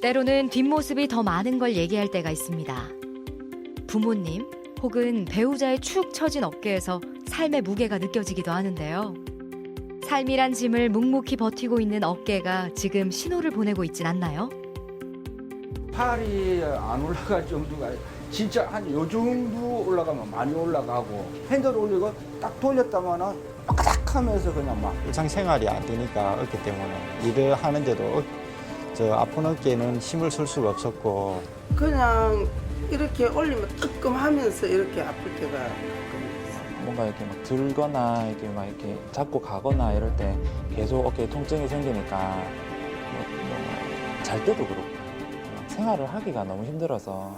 때로는 뒷모습이 더 많은 걸 얘기할 때가 있습니다. 부모님 혹은 배우자의 축 처진 어깨에서 삶의 무게가 느껴지기도 하는데요. 삶이란 짐을 묵묵히 버티고 있는 어깨가 지금 신호를 보내고 있진 않나요? 팔이 안 올라갈 정도가 진짜 한 요 정도 올라가면 많이 올라가고 핸들 올리고 딱 돌렸다마는 빠까닥 하면서 그냥 막 일상생활이 안 되니까 어깨 때문에 일을 하는데도 저 아픈 어깨에는 힘을 쓸 수가 없었고 그냥 이렇게 올리면 뜨끔하면서 이렇게 아플 때가 뭔가 이렇게 막 들거나 이렇게 막 이렇게 잡고 가거나 이럴 때 계속 어깨에 통증이 생기니까 잘 때도 그렇고 생활을 하기가 너무 힘들어서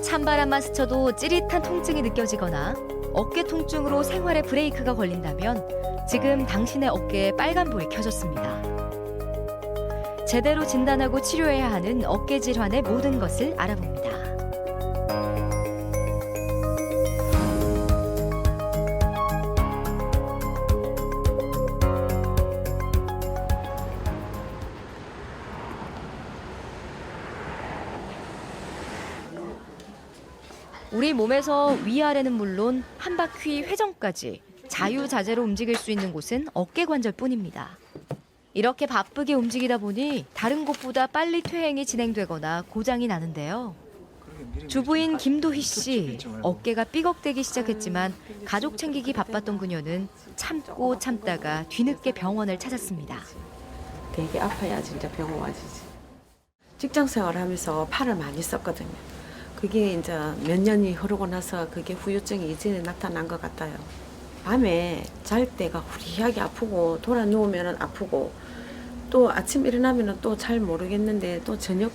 찬바람만 스쳐도 찌릿한 통증이 느껴지거나 어깨 통증으로 생활에 브레이크가 걸린다면 지금 당신의 어깨에 빨간불이 켜졌습니다. 제대로 진단하고 치료해야 하는 어깨 질환의 모든 것을 알아봅니다. 우리 몸에서 위아래는 물론 한 바퀴 회전까지 자유자재로 움직일 수 있는 곳은 어깨 관절뿐입니다. 이렇게 바쁘게 움직이다 보니 다른 곳보다 빨리 퇴행이 진행되거나 고장이 나는데요. 주부인 김도희 씨, 어깨가 삐걱대기 시작했지만 가족 챙기기 바빴던 그녀는 참고 참다가 뒤늦게 병원을 찾았습니다. 되게 아파야 진짜 병원 와지지. 직장 생활하면서 팔을 많이 썼거든요. 그게 이제 몇 년이 흐르고 나서 그게 후유증이 이전에 나타난 것 같아요. 밤에 잘 때가 후리하게 아프고 돌아 누우면 아프고 또 아침 일어나면 또 잘 모르겠는데 또 저녁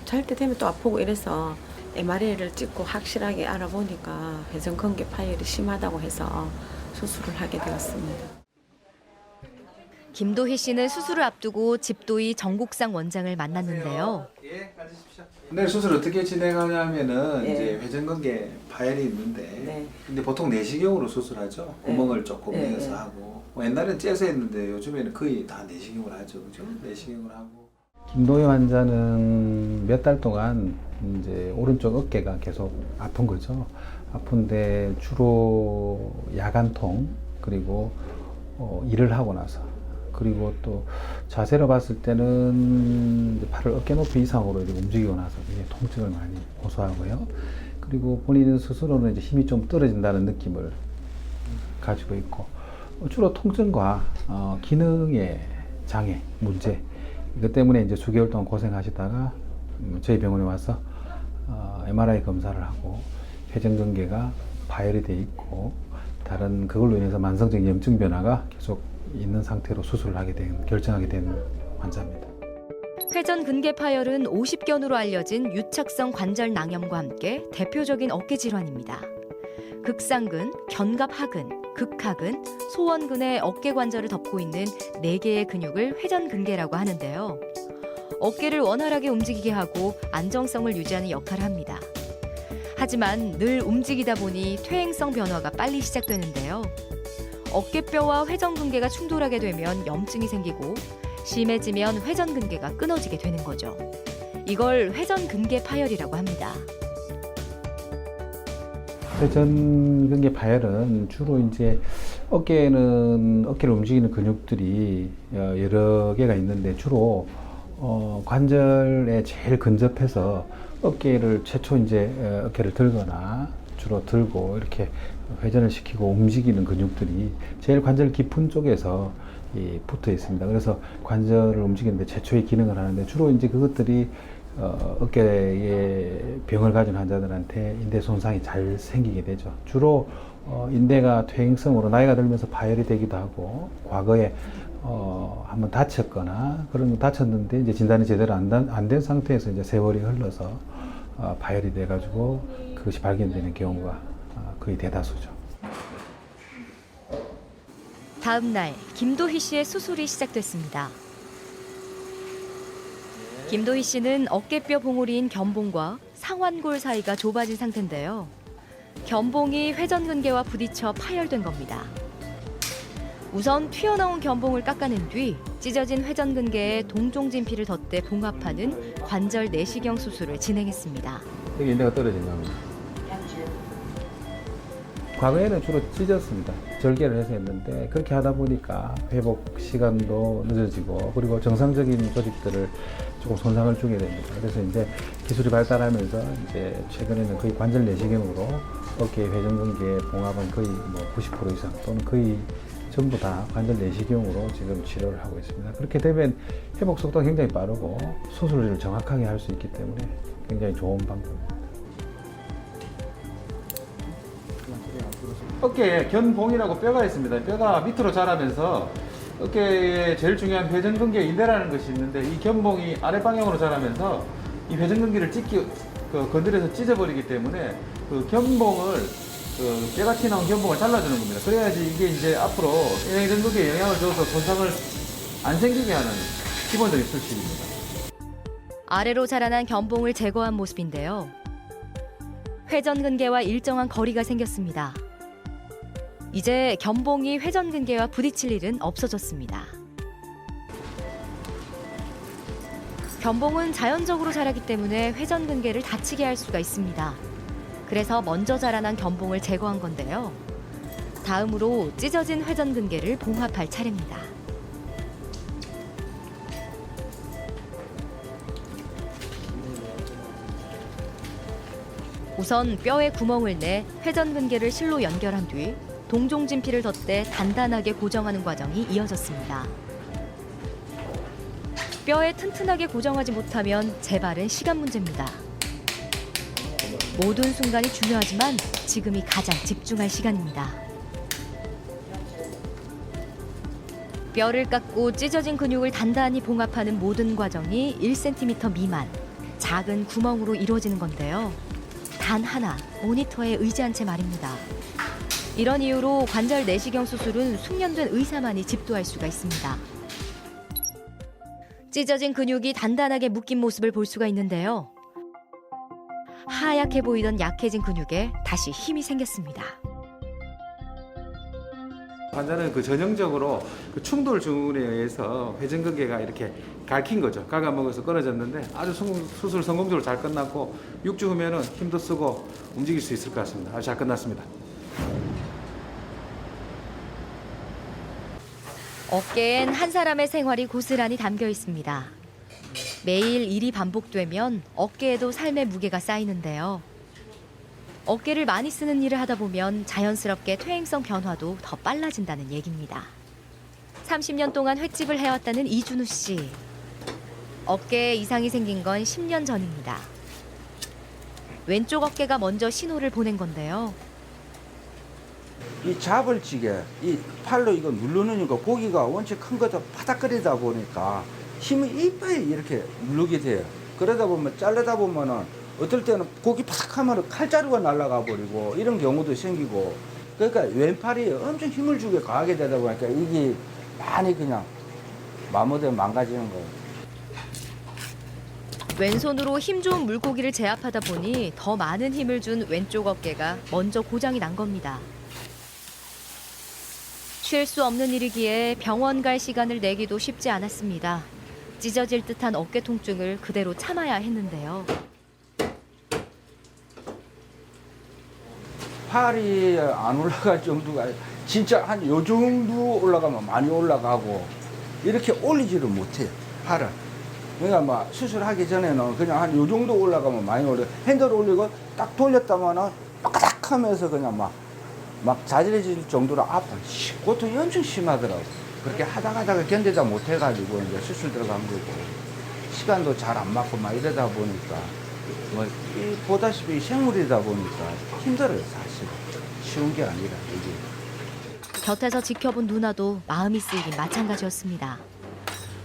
잘 때 되면 또 아프고 이래서 MRI를 찍고 확실하게 알아보니까 회전근개 파열이 심하다고 해서 수술을 하게 되었습니다. 김도희 씨는 수술을 앞두고 집도의 정국상 원장을 만났는데요. 예, 앉으십시오. 네, 수술 어떻게 진행하냐면은 네. 이제 회전근개 파열이 있는데, 네. 근데 보통 내시경으로 수술하죠. 네. 구멍을 조금 네, 내서 네. 하고, 뭐 옛날엔 째서 했는데 요즘에는 거의 다 내시경으로 하죠, 그죠? 내시경으로 하고. 김도희 환자는 몇 달 동안 이제 오른쪽 어깨가 계속 아픈 거죠. 아픈데 주로 야간통 그리고 일을 하고 나서 그리고 또 자세로 봤을 때는 팔을 어깨 높이 이상으로 이렇게 움직이고 나서 이게 통증을 많이 호소하고요. 그리고 본인 스스로는 이제 힘이 좀 떨어진다는 느낌을 가지고 있고 주로 통증과 기능의 장애, 문제 이것 때문에 이제 수개월 동안 고생하시다가 저희 병원에 와서 MRI 검사를 하고 회전근개가 파열이 돼 있고 다른 그걸로 인해서 만성적인 염증 변화가 계속 있는 상태로 수술을 결정하게 된 환자입니다. 회전근개 파열은 50견으로 알려진 유착성 관절 낭염과 함께 대표적인 어깨 질환입니다. 극상근, 견갑하근, 극하근, 소원근의 어깨 관절을 덮고 있는 4개의 근육을 회전근개라고 하는데요. 어깨를 원활하게 움직이게 하고 안정성을 유지하는 역할을 합니다. 하지만 늘 움직이다 보니 퇴행성 변화가 빨리 시작되는데요. 어깨뼈와 회전근개가 충돌하게 되면 염증이 생기고 심해지면 회전근개가 끊어지게 되는 거죠. 이걸 회전근개 파열이라고 합니다. 회전근개 파열은 주로 이제 어깨를 움직이는 근육들이 여러 개가 있는데 주로 관절에 제일 근접해서 최초 이제 어깨를 들거나 주로 들고 이렇게 회전을 시키고 움직이는 근육들이 제일 관절 깊은 쪽에서 붙어 있습니다. 그래서 관절을 움직이는데 최초의 기능을 하는데 주로 이제 그것들이 어깨에 병을 가진 환자들한테 인대 손상이 잘 생기게 되죠. 주로 인대가 퇴행성으로 나이가 들면서 파열이 되기도 하고 과거에 한번 다쳤거나 그런 거 다쳤는데 이제 진단이 제대로 안 된 상태에서 이제 세월이 흘러서 파열이 돼가지고 그것이 발견되는 경우가 거의 대다수죠. 다음 날 김도희 씨의 수술이 시작됐습니다. 김도희 씨는 어깨뼈 봉우리인 견봉과 상완골 사이가 좁아진 상태인데요. 견봉이 회전근개와 부딪혀 파열된 겁니다. 우선 튀어나온 견봉을 깎아낸 뒤 찢어진 회전근개에 동종진피를 덧대 봉합하는 관절 내시경 수술을 진행했습니다. 여기 인대가 떨어진 겁니다. 과거에는 주로 찢었습니다. 절개를 해서 했는데 그렇게 하다 보니까 회복 시간도 늦어지고 그리고 정상적인 조직들을 조금 손상을 주게 됩니다. 그래서 이제 기술이 발달하면서 이제 최근에는 거의 관절 내시경으로 어깨 회전근개 봉합은 거의 뭐 90% 이상 또는 거의 전부 다 관절 내시경으로 지금 치료를 하고 있습니다. 그렇게 되면 회복 속도가 굉장히 빠르고 수술을 정확하게 할 수 있기 때문에 굉장히 좋은 방법입니다. 어깨에 견봉이라고 뼈가 있습니다. 뼈가 밑으로 자라면서 어깨에 제일 중요한 회전근개 인대라는 것이 있는데 이 견봉이 아래 방향으로 자라면서 이 회전근개를 건드려서 찢어버리기 때문에 그 견봉을 뼈가 튀어나온 견봉을 잘라주는 겁니다. 그래야지 이게 이제 앞으로 회전근개에 영향을 줘서 손상을 안 생기게 하는 기본적인 수술입니다. 아래로 자라난 견봉을 제거한 모습인데요. 회전근개와 일정한 거리가 생겼습니다. 이제 견봉이 회전근개와 부딪힐 일은 없어졌습니다. 견봉은 자연적으로 자라기 때문에 회전근개를 다치게 할 수가 있습니다. 그래서 먼저 자라난 견봉을 제거한 건데요. 다음으로 찢어진 회전근개를 봉합할 차례입니다. 우선 뼈에 구멍을 내 회전근개를 실로 연결한 뒤 동종진피를 덧대 단단하게 고정하는 과정이 이어졌습니다. 뼈에 튼튼하게 고정하지 못하면 재발은 시간 문제입니다. 모든 순간이 중요하지만 지금이 가장 집중할 시간입니다. 뼈를 깎고 찢어진 근육을 단단히 봉합하는 모든 과정이 1cm 미만, 작은 구멍으로 이루어지는 건데요. 단 하나, 모니터에 의지한 채 말입니다. 이런 이유로 관절 내시경 수술은 숙련된 의사만이 집도할 수가 있습니다. 찢어진 근육이 단단하게 묶인 모습을 볼 수가 있는데요. 하얗게 보이던 약해진 근육에 다시 힘이 생겼습니다. 환자는 그 전형적으로 그 충돌 증후군에 의해서 회전근개가 이렇게 갉힌 거죠. 갉아먹어서 끊어졌는데 아주 수술 성공적으로 잘 끝났고 6주 후면은 힘도 쓰고 움직일 수 있을 것 같습니다. 아주 잘 끝났습니다. 어깨엔 한 사람의 생활이 고스란히 담겨 있습니다. 매일 일이 반복되면 어깨에도 삶의 무게가 쌓이는데요. 어깨를 많이 쓰는 일을 하다 보면 자연스럽게 퇴행성 변화도 더 빨라진다는 얘기입니다. 30년 동안 횟집을 해왔다는 이준우 씨. 어깨에 이상이 생긴 건 10년 전입니다. 왼쪽 어깨가 먼저 신호를 보낸 건데요. 이 잡을 찌개, 이 팔로 이거 누르니까 고기가 원체 큰 거다 바닥거리다 보니까 힘이 이빨이 이렇게 누르게 돼요. 그러다 보면 자르다 보면은 어떨 때는 고기 바삭하면 칼자루가 날아가 버리고 이런 경우도 생기고 그러니까 왼팔이 엄청 힘을 주게 강하게 되다 보니까 이게 많이 그냥 마모되면 망가지는 거예요. 왼손으로 힘 좋은 물고기를 제압하다 보니 더 많은 힘을 준 왼쪽 어깨가 먼저 고장이 난 겁니다. 쉴 수 없는 일이기에 병원 갈 시간을 내기도 쉽지 않았습니다. 찢어질 듯한 어깨 통증을 그대로 참아야 했는데요. 팔이 안 올라갈 정도가 진짜 한 요 정도 올라가면 많이 올라가고 이렇게 올리지를 못해요, 팔을. 그러니까 막 수술하기 전에는 그냥 한 요 정도 올라가면 많이 올려. 핸들 올리고 딱 돌렸다가는 빠까닥 하면서 그냥 막 자질해질 정도로 아파. 고통이 엄청 심하더라고. 그렇게 하다가 견디다 못해가지고 이제 수술 들어간 거고. 시간도 잘 안 맞고 막 이러다 보니까 보다시피 생물이다 보니까 힘들어요, 사실. 쉬운 게 아니라 이게. 곁에서 지켜본 누나도 마음이 쓰이긴 마찬가지였습니다.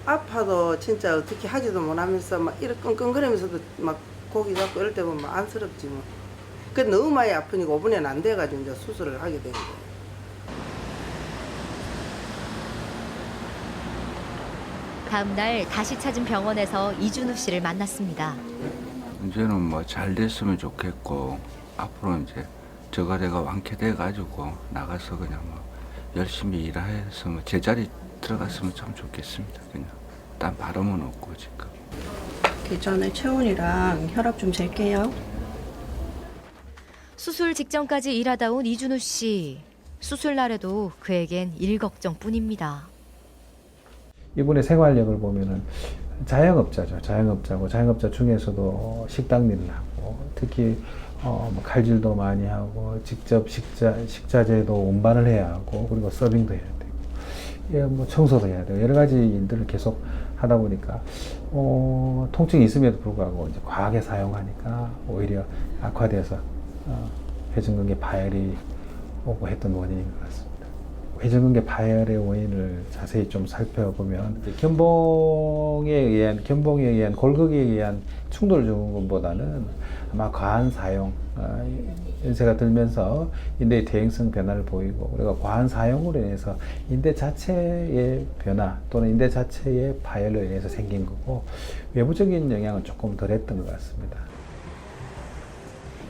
아파도 진짜 어떻게 하지도 못하면서 막 이렇게 끙끙거리면서도 막 고기 잡고 이럴 때 보면 안쓰럽지 뭐. 그 너무 많이 아프니까 5분에는 안 돼가지고 이제 수술을 하게 된 거예요. 다음 날 다시 찾은 병원에서 이준우 씨를 만났습니다. 이제는 뭐 잘 됐으면 좋겠고 앞으로 이제 저가 내가 완쾌돼 가지고 나가서 그냥 뭐 열심히 일해서 뭐 제자리 들어갔으면 참 좋겠습니다. 그냥 딴 바람은 없고 지금. 그 전에 체온이랑 혈압 좀 잴게요. 수술 직전까지 일하다 온 이준우 씨. 수술 날에도 그에겐 일 걱정뿐입니다. 이분의 생활력을 보면은 자영업자죠. 자영업자 중에서도 식당 일을 하고 특히 뭐 칼질도 많이 하고 직접 식자재도 운반을 해야 하고 그리고 서빙도 해야 되고 예, 뭐 청소도 해야 되고 여러 가지 일들을 계속 하다 보니까 통증이 있음에도 불구하고 이제 과하게 사용하니까 오히려 악화돼서 회전근개 파열이 오고 했던 원인인 것 같습니다. 회전근개 파열의 원인을 자세히 좀 살펴보면 견봉에 의한 골격에 의한 충돌 증후군보다는 아마 과한 사용, 연세가 들면서 인대의 퇴행성 변화를 보이고 그리고 과한 사용으로 인해서 인대 자체의 변화 또는 인대 자체의 파열로 인해서 생긴 거고 외부적인 영향은 조금 덜했던 것 같습니다.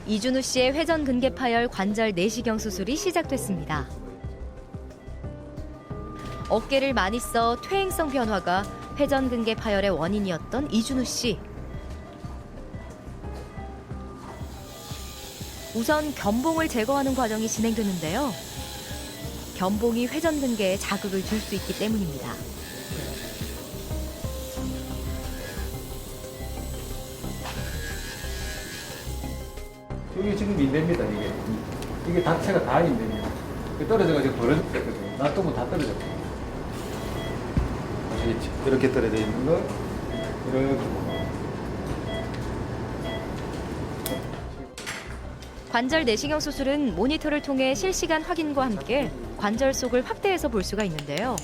이준우 씨의 회전근개 파열 관절 내시경 수술이 시작됐습니다. 어깨를 많이 써 퇴행성 변화가 회전근개 파열의 원인이었던 이준우 씨. 우선 견봉을 제거하는 과정이 진행되는데요. 견봉이 회전근개에 자극을 줄 수 있기 때문입니다. 여기 지금 인대입니다. 이게 자체가 다 인대입니다. 떨어져가지고 벌어졌거든요. 놔두면 다 떨어졌거든요. 아시겠죠? 이렇게 떨어져 있는 거 이렇게 관절 내시경 수술은 모니터를 통해 실시간 확인과 함께 관절 속을 확대해서 볼 수가 있는데요.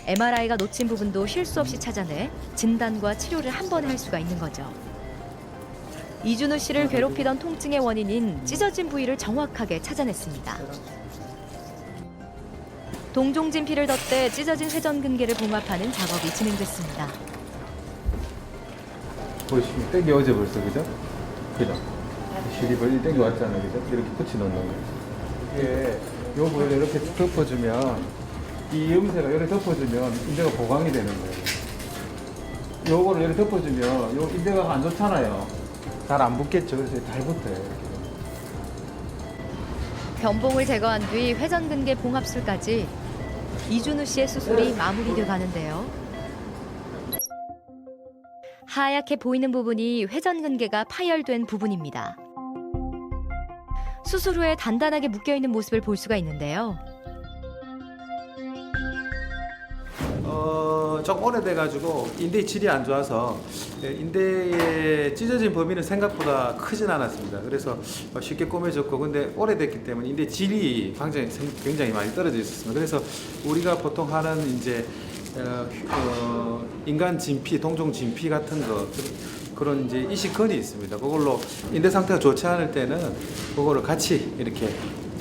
MRI가 놓친 부분도 실수 없이 찾아내 진단과 치료를 한 번에 할 수가 있는 거죠. 이준우 씨를 괴롭히던 통증의 원인인 찢어진 부위를 정확하게 찾아냈습니다. 동종진피를 덧대 찢어진 회전근개를 봉합하는 작업이 진행됐습니다. 보시면 땡겨오죠 벌써 그죠? 그죠? 실이 땡겨왔잖아요 그죠? 이렇게 붙여 놓는 거죠. 이게 요거를 이렇게 덮어주면 이 염세가 이렇게 덮어주면 인대가 보강이 되는 거예요. 요거를 이렇게 덮어주면 요 인대가 안 좋잖아요. 잘 안 붙겠죠. 그래서 잘 붙어요. 이렇게. 견봉을 제거한 뒤 회전근개 봉합술까지 이준우 씨의 수술이 마무리돼 가는데요. 하얗게 보이는 부분이 회전근개가 파열된 부분입니다. 수술 후에 단단하게 묶여있는 모습을 볼 수가 있는데요. 좀 오래돼가지고 인대 질이 안 좋아서 인대에 찢어진 범위는 생각보다 크진 않았습니다. 그래서 쉽게 꼬매졌고 근데 오래됐기 때문에 인대 질이 굉장히 많이 떨어져 있었습니다. 그래서 우리가 보통 하는 이제 인간 진피, 동종 진피 같은 거 그런 이제 이식근이 있습니다. 그걸로 인대 상태가 좋지 않을 때는 그거를 같이 이렇게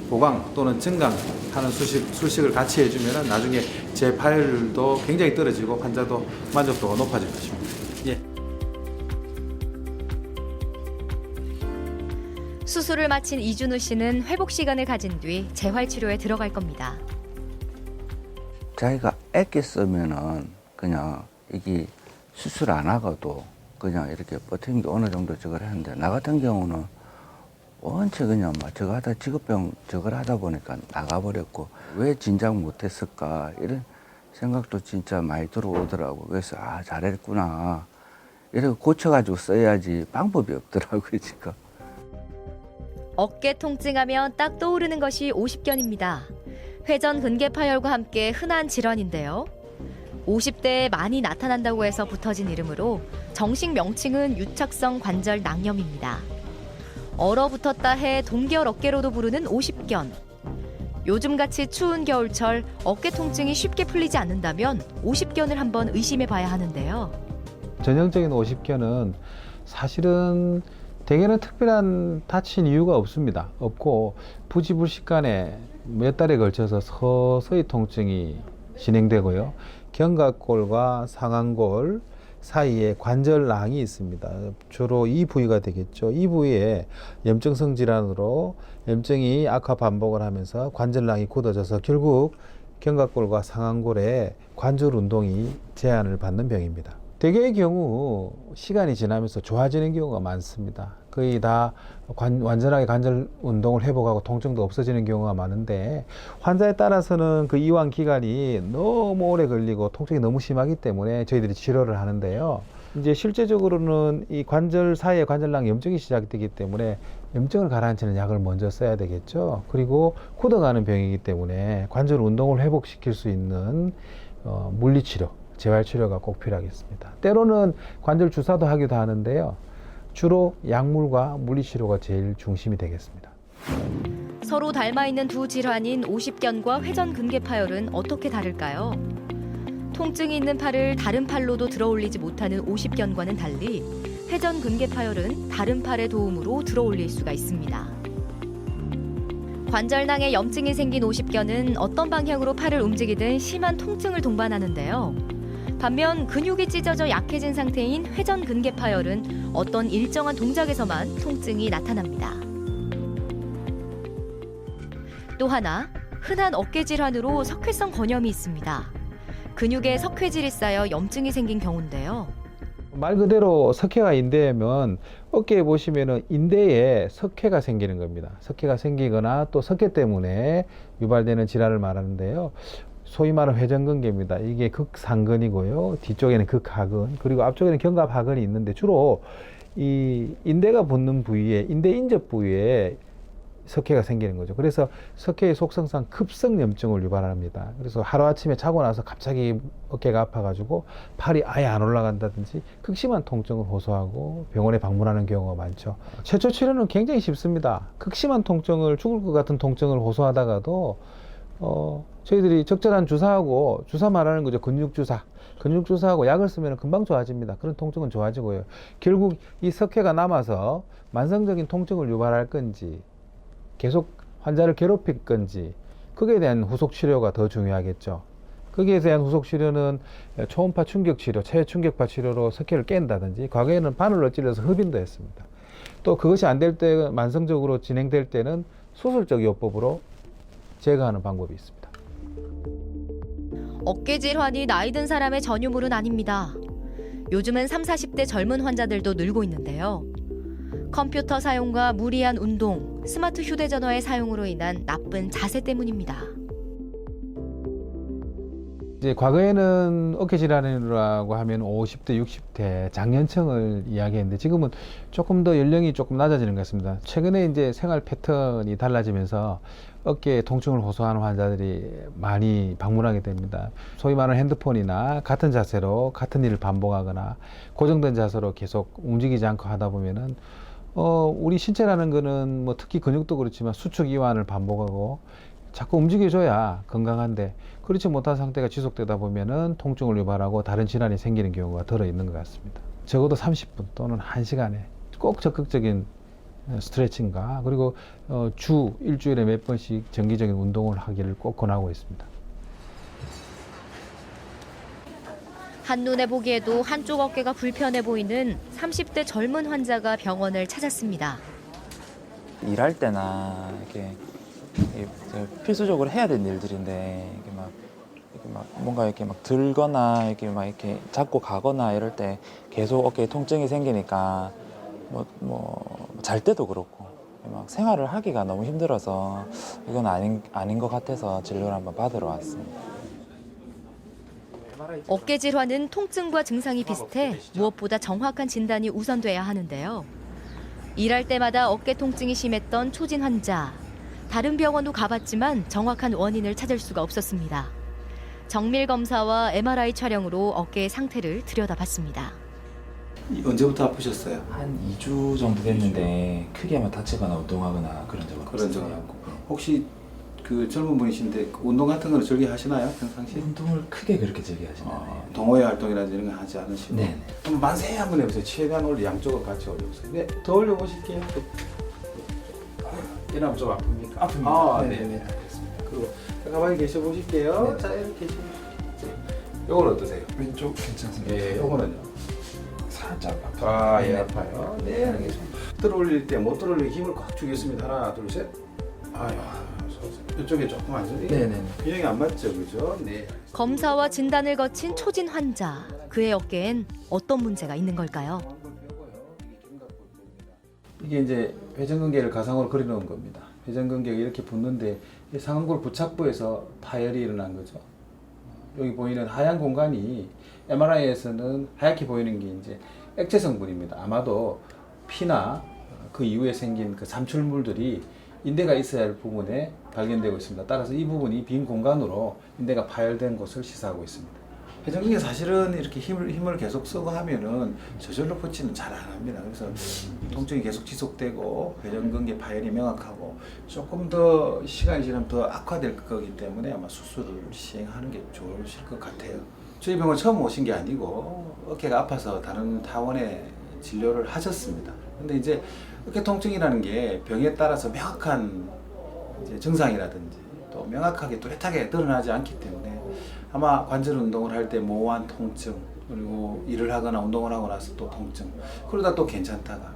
보강 또는 증강하는 수식을 같이 해주면 나중에 재파열도 굉장히 떨어지고 환자도 만족도가 높아질 것입니다. 예. 수술을 마친 이준우 씨는 회복 시간을 가진 뒤 재활치료에 들어갈 겁니다. 자기가 애꼈으면은 그냥 이게 수술 안 하고도 그냥 이렇게 버티는 게 어느 정도 저걸 하는데 나 같은 경우는 원체 그냥 막 저거 하다 직업병 저걸 하다 보니까 나가버렸고 왜 진작 못했을까 이런 생각도 진짜 많이 들어오더라고. 그래서 아 잘했구나 이렇게 고쳐가지고 써야지 방법이 없더라고요 지금. 어깨 통증하면 딱 떠오르는 것이 오십견입니다. 회전근개 파열과 함께 흔한 질환인데요. 50대에 많이 나타난다고 해서 붙어진 이름으로 정식 명칭은 유착성 관절 낭염입니다. 얼어붙었다 해 동결 어깨로도 부르는 오십견. 요즘같이 추운 겨울철 어깨 통증이 쉽게 풀리지 않는다면 오십견을 한번 의심해 봐야 하는데요. 전형적인 오십견은 사실은 대개는 특별한 다친 이유가 없습니다. 없고 부지불식간에 몇 달에 걸쳐서 서서히 통증이 진행되고요. 견갑골과 상완골 사이에 관절낭이 있습니다. 주로 이 부위가 되겠죠. 이 부위에 염증성 질환으로 염증이 악화 반복을 하면서 관절낭이 굳어져서 결국 견갑골과 상완골에 관절 운동이 제한을 받는 병입니다. 대개의 경우 시간이 지나면서 좋아지는 경우가 많습니다. 거의 다 완전하게 관절 운동을 회복하고 통증도 없어지는 경우가 많은데, 환자에 따라서는 그 이완 기간이 너무 오래 걸리고 통증이 너무 심하기 때문에 저희들이 치료를 하는데요. 이제 실제적으로는 이 관절 사이에 관절낭 염증이 시작되기 때문에 염증을 가라앉히는 약을 먼저 써야 되겠죠. 그리고 굳어가는 병이기 때문에 관절 운동을 회복시킬 수 있는 물리치료, 재활치료가 꼭 필요하겠습니다. 때로는 관절 주사도 하기도 하는데요. 주로 약물과 물리치료가 제일 중심이 되겠습니다. 서로 닮아있는 두 질환인 오십견과 회전근개파열은 어떻게 다를까요? 통증이 있는 팔을 다른 팔로도 들어올리지 못하는 오십견과는 달리 회전근개파열은 다른 팔의 도움으로 들어올릴 수가 있습니다. 관절낭에 염증이 생긴 오십견은 어떤 방향으로 팔을 움직이든 심한 통증을 동반하는데요. 반면 근육이 찢어져 약해진 상태인 회전근개파열은 어떤 일정한 동작에서만 통증이 나타납니다. 또 하나, 흔한 어깨 질환으로 석회성 건염이 있습니다. 근육에 석회질이 쌓여 염증이 생긴 경우인데요. 말 그대로 석회가 인대면 어깨에 보시면은 인대에 석회가 생기는 겁니다. 석회가 생기거나 또 석회 때문에 유발되는 질환을 말하는데요. 소위 말하는 회전근개입니다. 이게 극상근이고요. 뒤쪽에는 극하근, 그리고 앞쪽에는 견갑하근이 있는데 주로 이 인대가 붙는 부위에, 인대 인접 부위에 석회가 생기는 거죠. 그래서 석회의 속성상 급성염증을 유발합니다. 그래서 하루아침에 자고 나서 갑자기 어깨가 아파가지고 팔이 아예 안 올라간다든지 극심한 통증을 호소하고 병원에 방문하는 경우가 많죠. 최초 치료는 굉장히 쉽습니다. 극심한 통증을, 죽을 것 같은 통증을 호소하다가도 저희들이 적절한 주사하고, 주사 말하는 거죠. 근육주사하고 약을 쓰면 금방 좋아집니다. 그런 통증은 좋아지고요. 결국 이 석회가 남아서 만성적인 통증을 유발할 건지 계속 환자를 괴롭힐 건지, 거기에 대한 후속 치료가 더 중요하겠죠. 거기에 대한 후속 치료는 초음파 충격 치료, 체외 충격파 치료로 석회를 깬다든지, 과거에는 바늘로 찔러서 흡인도 했습니다. 또 그것이 안 될 때, 만성적으로 진행될 때는 수술적 요법으로 제거하는 방법이 있습니다. 어깨 질환이 나이 든 사람의 전유물은 아닙니다. 요즘은 30, 40대 젊은 환자들도 늘고 있는데요. 컴퓨터 사용과 무리한 운동, 스마트 휴대전화의 사용으로 인한 나쁜 자세 때문입니다. 이제 과거에는 어깨 질환이라고 하면 50대, 60대 장년층을 이야기했는데 지금은 조금 더 연령이 조금 낮아지는 것 같습니다. 최근에 이제 생활 패턴이 달라지면서 어깨에 통증을 호소하는 환자들이 많이 방문하게 됩니다. 소위 말하는 핸드폰이나 같은 자세로 같은 일을 반복하거나 고정된 자세로 계속 움직이지 않고 하다 보면은 우리 신체라는 거는 뭐 특히 근육도 그렇지만 수축 이완을 반복하고 자꾸 움직여줘야 건강한데, 그렇지 못한 상태가 지속되다 보면은 통증을 유발하고 다른 질환이 생기는 경우가 들어 있는 것 같습니다. 적어도 30분 또는 1시간에 꼭 적극적인 스트레칭과, 그리고 일주일에 몇 번씩 정기적인 운동을 하기를 꼭 권하고 있습니다. 한눈에 보기에도 한쪽 어깨가 불편해 보이는 30대 젊은 환자가 병원을 찾았습니다. 일할 때나 이렇게 필수적으로 해야 되는 일들인데 이렇게 막 뭔가 이렇게 막 들거나 이렇게 잡고 가거나 이럴 때 계속 어깨에 통증이 생기니까 잘 때도 그렇고 막 생활을 하기가 너무 힘들어서 이건 아닌 것 같아서 진료를 한번 받으러 왔습니다. 어깨 질환은 통증과 증상이 비슷해 무엇보다 정확한 진단이 우선돼야 하는데요. 일할 때마다 어깨 통증이 심했던 초진 환자. 다른 병원도 가봤지만 정확한 원인을 찾을 수가 없었습니다. 정밀 검사와 MRI 촬영으로 어깨의 상태를 들여다봤습니다. 언제부터 아프셨어요? 한 2주 정도 됐는데 크게 막 다치거나 운동하거나 그런 적은 그런 적은 없어요. 없고. 혹시 그 젊은 분이신데 운동 같은 거는 즐겨 하시나요? 평상시? 운동을 크게 그렇게 즐겨하시는 않아요. 동호회 활동이라든지 이런 거 하지 않으시고? 네. 한번 만세 한번 해보세요. 최대한 올려, 양쪽을 같이 올려보세요. 네, 더 올려보실게요. 이러면 좀 아픕니까? 아픕니다. 네네. 알겠습니다. 그리고 가만히 계셔 보실게요. 자, 이렇게 계시면. 요건 어떠세요? 왼쪽 괜찮습니다. 예, 요거는요. 자, 예, 아파요. 네, 알겠습니다. 들어올릴 때 못 들어올리게 힘을 꽉 주겠습니다. 하나, 둘, 셋. 아유, 이쪽에 조금 안 좋네. 네네. 균형이 안 맞죠, 그죠? 네. 검사와 진단을 거친 초진 환자. 그의 어깨엔 어떤 문제가 있는 걸까요? 이게 이제 회전근개를 가상으로 그려놓은 겁니다. 회전근개가 이렇게 붙는데 이 상완골 부착부에서 파열이 일어난 거죠. 여기 보이는 하얀 공간이 MRI에서는 하얗게 보이는 게 이제 액체 성분입니다. 아마도 피나 그 이후에 생긴 그 삼출물들이 인대가 있어야 할 부분에 발견되고 있습니다. 따라서 이 부분이 빈 공간으로 인대가 파열된 것을 시사하고 있습니다. 회전근개 사실은 이렇게 힘을 계속 쓰고 하면은 저절로 붙이는 잘 안 합니다. 그래서 통증이 계속 지속되고 회전근개 파열이 명확하고 조금 더 시간이 지나면 더 악화될 거기 때문에 아마 수술을 시행하는 게 좋으실 것 같아요. 저희 병원 처음 오신 게 아니고 어깨가 아파서 다른 타원에 진료를 하셨습니다. 근데 이제 어깨 통증이라는 게 병에 따라서 명확한 이제 증상이라든지 또 명확하게 뚜렷하게 드러나지 않기 때문에 아마 관절 운동을 할 때 모호한 통증, 그리고 일을 하거나 운동을 하고 나서 또 통증, 그러다 또 괜찮다가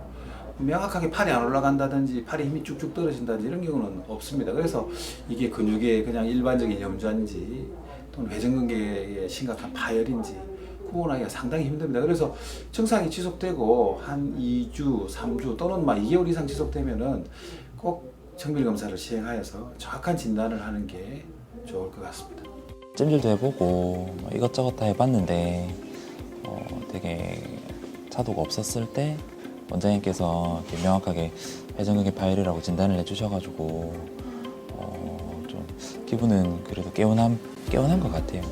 명확하게 팔이 안 올라간다든지 팔에 힘이 쭉쭉 떨어진다든지 이런 경우는 없습니다. 그래서 이게 근육의 그냥 일반적인 염좌인지 또는 회전근개의 심각한 파열인지 구분하기가 상당히 힘듭니다. 그래서 증상이 지속되고 한 2주, 3주 또는 막 2개월 이상 지속되면은 꼭 정밀 검사를 시행하여서 정확한 진단을 하는 게 좋을 것 같습니다. 찜질도 해보고 이것저것 다 해봤는데 되게 차도가 없었을 때 원장님께서 이렇게 명확하게 회전근개 파열이라고 진단을 해주셔가지고 좀 기분은 그래도 개운한 것 같아요.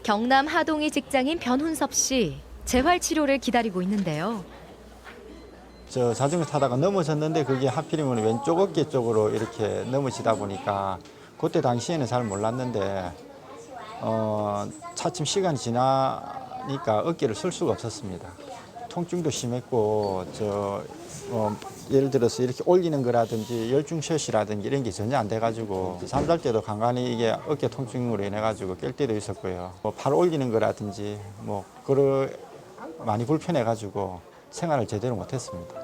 경남 하동의 직장인 변훈섭 씨. 재활 치료를 기다리고 있는데요. 저 자전거 타다가 넘어졌는데 그게 하필이면 왼쪽 어깨 쪽으로 이렇게 넘어지다 보니까 그때 당시에는 잘 몰랐는데 차츰 시간이 지나니까 어깨를 쓸 수가 없었습니다. 통증도 심했고 예를 들어서 이렇게 올리는 거라든지 열중샷이라든지 이런 게 전혀 안 돼가지고 잠잘 때도 간간히 이게 어깨 통증으로 인해 가지고 깰 때도 있었고요. 팔 올리는 거라든지 많이 불편해 가지고 생활을 제대로 못했습니다.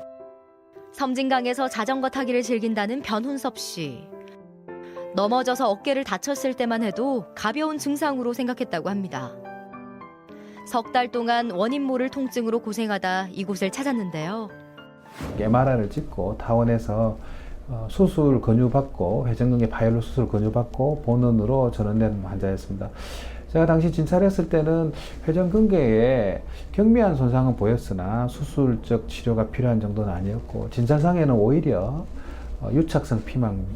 섬진강에서 자전거 타기를 즐긴다는 변훈섭 씨. 넘어져서 어깨를 다쳤을 때만 해도 가벼운 증상으로 생각했다고 합니다. 석 달 동안 원인 모를 통증으로 고생하다 이곳을 찾았는데요. MRI를 찍고 타원에서 수술 권유받고 회전근개 파열로 수술 권유받고 본원으로 전원된 환자였습니다. 제가 당시 진찰을 했을 때는 회전근개에 경미한 손상은 보였으나 수술적 치료가 필요한 정도는 아니었고 진찰상에는 오히려 유착성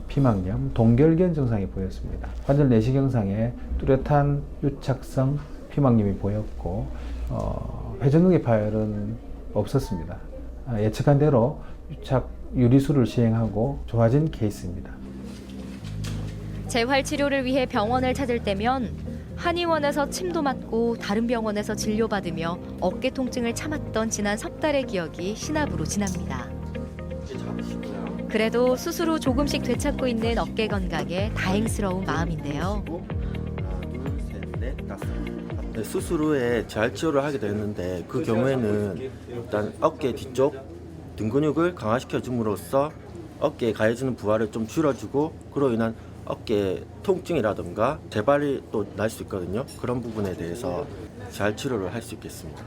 피막염, 동결견 증상이 보였습니다. 관절 내시경상에 뚜렷한 유착성 피막염이 보였고 회전근개 파열은 없었습니다. 예측한 대로 유리술을 시행하고 좋아진 케이스입니다. 재활 치료를 위해 병원을 찾을 때면 한의원에서 침도 맞고 다른 병원에서 진료받으며 어깨 통증을 참았던 지난 석 달의 기억이 신압으로 지납니다. 그래도 수술 후 조금씩 되찾고 있는 어깨 건강에 다행스러운 마음인데요. 네, 수술 후에 재활 치료를 하게 되었는데 그 경우에는 일단 어깨 뒤쪽 등 근육을 강화시켜 줌으로써 어깨에 가해지는 부하를 좀 줄여주고 그로 인한 어깨 통증이라든가 재발이 또 날 수 있거든요. 그런 부분에 대해서 재활 치료를 할 수 있겠습니다.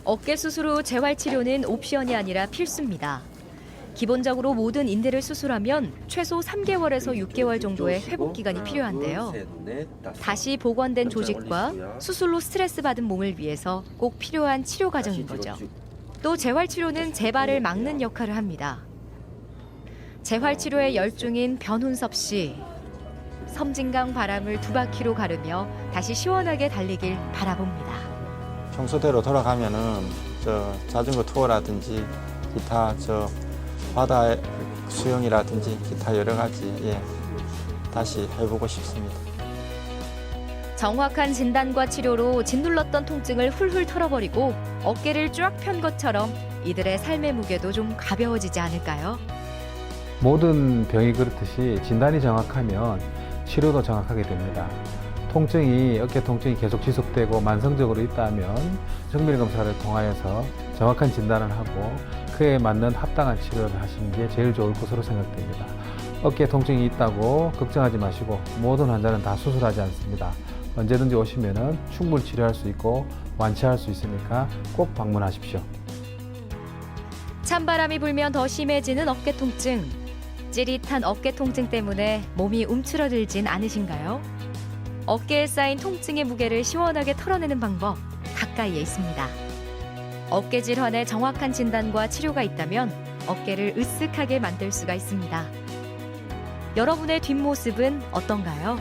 어깨 수술 후 재활 치료는 옵션이 아니라 필수입니다. 기본적으로 모든 인대를 수술하면 최소 3개월에서 6개월 정도의 회복 기간이 필요한데요. 다시 복원된 조직과 수술로 스트레스 받은 몸을 위해서 꼭 필요한 치료 과정인 거죠. 또 재활 치료는 재발을 막는 역할을 합니다. 재활 치료에 열중인 변훈섭 씨. 섬진강 바람을 두 바퀴로 가르며 다시 시원하게 달리길 바라봅니다. 평소대로 돌아가면은 자전거 투어라든지 기타 바다 수영이라든지 기타 여러 가지 다시 해보고 싶습니다. 정확한 진단과 치료로 짓눌렀던 통증을 훌훌 털어버리고 어깨를 쫙 편 것처럼 이들의 삶의 무게도 좀 가벼워지지 않을까요? 모든 병이 그렇듯이 진단이 정확하면 치료도 정확하게 됩니다. 통증이 어깨 통증이 계속 지속되고 만성적으로 있다면 정밀 검사를 통하여서 정확한 진단을 하고 그에 맞는 합당한 치료를 하시는 게 제일 좋을 것으로 생각됩니다. 어깨 통증이 있다고 걱정하지 마시고 모든 환자는 다 수술하지 않습니다. 언제든지 오시면 충분히 치료할 수 있고 완치할 수 있으니까 꼭 방문하십시오. 찬바람이 불면 더 심해지는 어깨 통증. 찌릿한 어깨 통증 때문에 몸이 움츠러들진 않으신가요? 어깨에 쌓인 통증의 무게를 시원하게 털어내는 방법 가까이에 있습니다. 어깨 질환의 정확한 진단과 치료가 있다면 어깨를 으쓱하게 만들 수가 있습니다. 여러분의 뒷모습은 어떤가요?